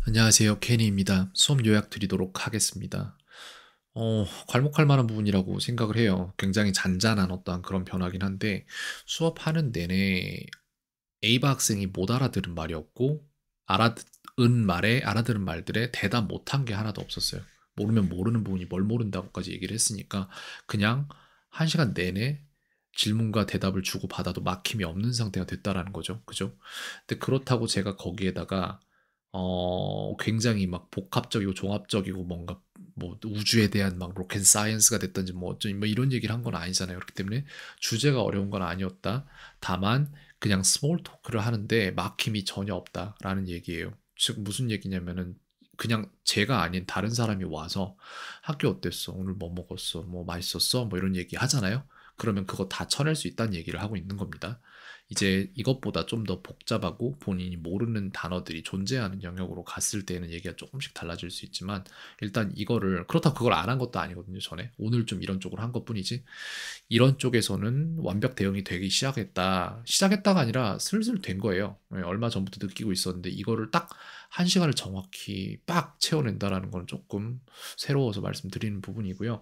안녕하세요. 케니입니다. 수업 요약 드리도록 하겠습니다. 괄목할 만한 부분이라고 생각을 해요. 굉장히 잔잔한 어떠한 그런 변화긴 한데 수업하는 내내 A바 학생이 못 알아들은 말이 없고 알아들은 말들에 대답 못한 게 하나도 없었어요. 모르면 모르는 부분이 뭘 모른다고까지 얘기를 했으니까 그냥 한 시간 내내 질문과 대답을 주고받아도 막힘이 없는 상태가 됐다라는 거죠. 그죠? 근데 그렇다고 제가 거기에다가 굉장히 막 복합적이고 종합적이고 뭔가 뭐 우주에 대한 막 로켓 사이언스가 됐든지 뭐 어쩌니 뭐 이런 얘기를 한 건 아니잖아요. 그렇기 때문에 주제가 어려운 건 아니었다. 다만 그냥 스몰 토크를 하는데 막힘이 전혀 없다라는 얘기예요. 즉 무슨 얘기냐면은 그냥 제가 아닌 다른 사람이 와서 학교 어땠어? 오늘 뭐 먹었어? 뭐 맛있었어? 뭐 이런 얘기 하잖아요. 그러면 그거 다 쳐낼 수 있다는 얘기를 하고 있는 겁니다. 이제 이것보다 좀 더 복잡하고 본인이 모르는 단어들이 존재하는 영역으로 갔을 때는 얘기가 조금씩 달라질 수 있지만 일단 이거를 그렇다고 그걸 안 한 것도 아니거든요. 전에 오늘 좀 이런 쪽으로 한 것뿐이지 이런 쪽에서는 완벽 대응이 되기 시작했다. 시작했다가 아니라 슬슬 된 거예요. 예, 얼마 전부터 느끼고 있었는데 이거를 딱 한 시간을 정확히 빡 채워낸다라는 건 조금 새로워서 말씀드리는 부분이고요.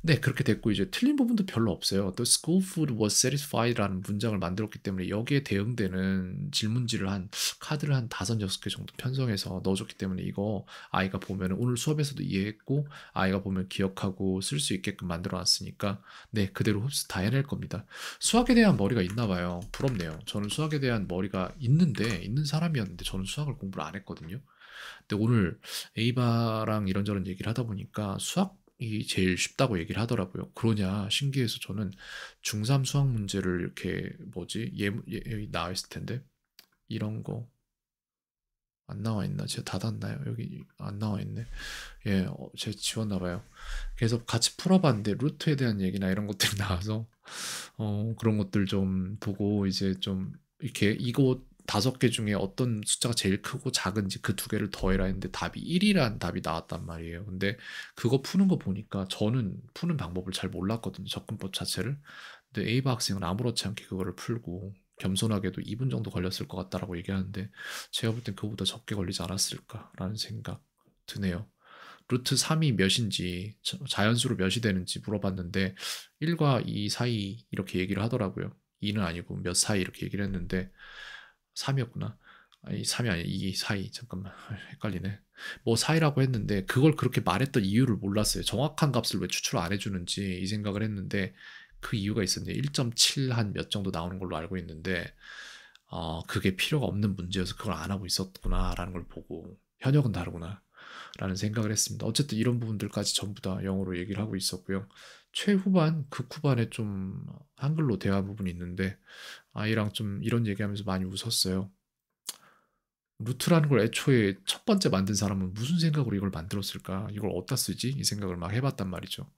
네, 그렇게 됐고 이제 틀린 부분도 별로 없어요. The school food was satisfied라는 문장을 만들었기 때문에 여기에 대응되는 질문지를 한 카드를 한 5-6개 정도 편성해서 넣어줬기 때문에 이거 아이가 보면 오늘 수업에서도 이해했고 아이가 보면 기억하고 쓸 수 있게끔 만들어 놨으니까 네, 그대로 흡수 다 해낼 겁니다. 수학에 대한 머리가 있나 봐요. 부럽네요. 저는 수학에 대한 머리가 있는 사람이었는데 저는 수학을 공부를 안 했거든요. 근데 오늘 에이바랑 이런저런 얘기를 하다 보니까 수학이 제일 쉽다고 얘기를 하더라고요. 그러냐 신기해서 저는 중3 수학 문제를 이렇게 뭐지 여기 나와 있을 텐데 이런 거 안 나와 있나? 제가 닫았나요? 여기 안 나와 있네. 예, 제가 지웠나 봐요. 그래서 같이 풀어봤는데 루트에 대한 얘기나 이런 것들이 나와서 그런 것들 좀 보고 이제 좀 이렇게 이거 5개 중에 어떤 숫자가 제일 크고 작은지 그 2개를 더해라 했는데 답이 1이라는 답이 나왔단 말이에요. 근데 그거 푸는 거 보니까 저는 푸는 방법을 잘 몰랐거든요. 접근법 자체를. 근데 A바 학생은 아무렇지 않게 그거를 풀고 겸손하게도 2분 정도 걸렸을 것 같다라고 얘기하는데 제가 볼 땐 그거보다 적게 걸리지 않았을까라는 생각 드네요. 루트 3이 몇인지 자연수로 몇이 되는지 물어봤는데 1과 2 사이 이렇게 얘기를 하더라고요. 2는 아니고 몇 사이 이렇게 얘기를 했는데 3이었구나. 아니 3이 아니야. 2 사이. 잠깐만. 헷갈리네. 뭐 사이라고 했는데 그걸 그렇게 말했던 이유를 몰랐어요. 정확한 값을 왜 추출 안 해주는지 이 생각을 했는데 그 이유가 있었는데 1.7 한 몇 정도 나오는 걸로 알고 있는데 그게 필요가 없는 문제여서 그걸 안 하고 있었구나라는 걸 보고 현역은 다르구나. 라는 생각을 했습니다. 어쨌든 이런 부분들까지 전부 다 영어로 얘기를 하고 있었고요. 최후반, 극후반에 좀 한글로 대화 부분이 있는데 아이랑 좀 이런 얘기하면서 많이 웃었어요. 루트라는 걸 애초에 첫 번째 만든 사람은 무슨 생각으로 이걸 만들었을까? 이걸 어디다 쓰지? 이 생각을 막 해봤단 말이죠.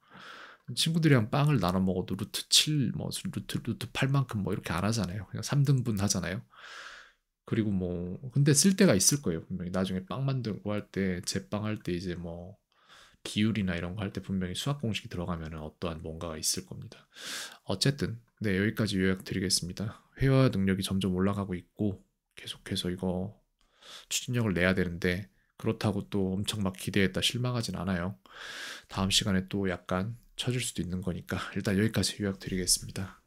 친구들이랑 빵을 나눠 먹어도 루트 7, 뭐 루트 8만큼 뭐 이렇게 안 하잖아요. 그냥 3등분 하잖아요. 그리고 뭐 근데 쓸 때가 있을 거예요. 분명히 나중에 빵 만들고 할 때 제빵 할 때 이제 뭐 비율이나 이런 거 할 때 분명히 수학 공식이 들어가면 어떠한 뭔가가 있을 겁니다. 어쨌든 네, 여기까지 요약 드리겠습니다. 회화 능력이 점점 올라가고 있고 계속해서 이거 추진력을 내야 되는데 그렇다고 또 엄청 막 기대했다 실망하진 않아요. 다음 시간에 또 약간 처질 수도 있는 거니까 일단 여기까지 요약 드리겠습니다.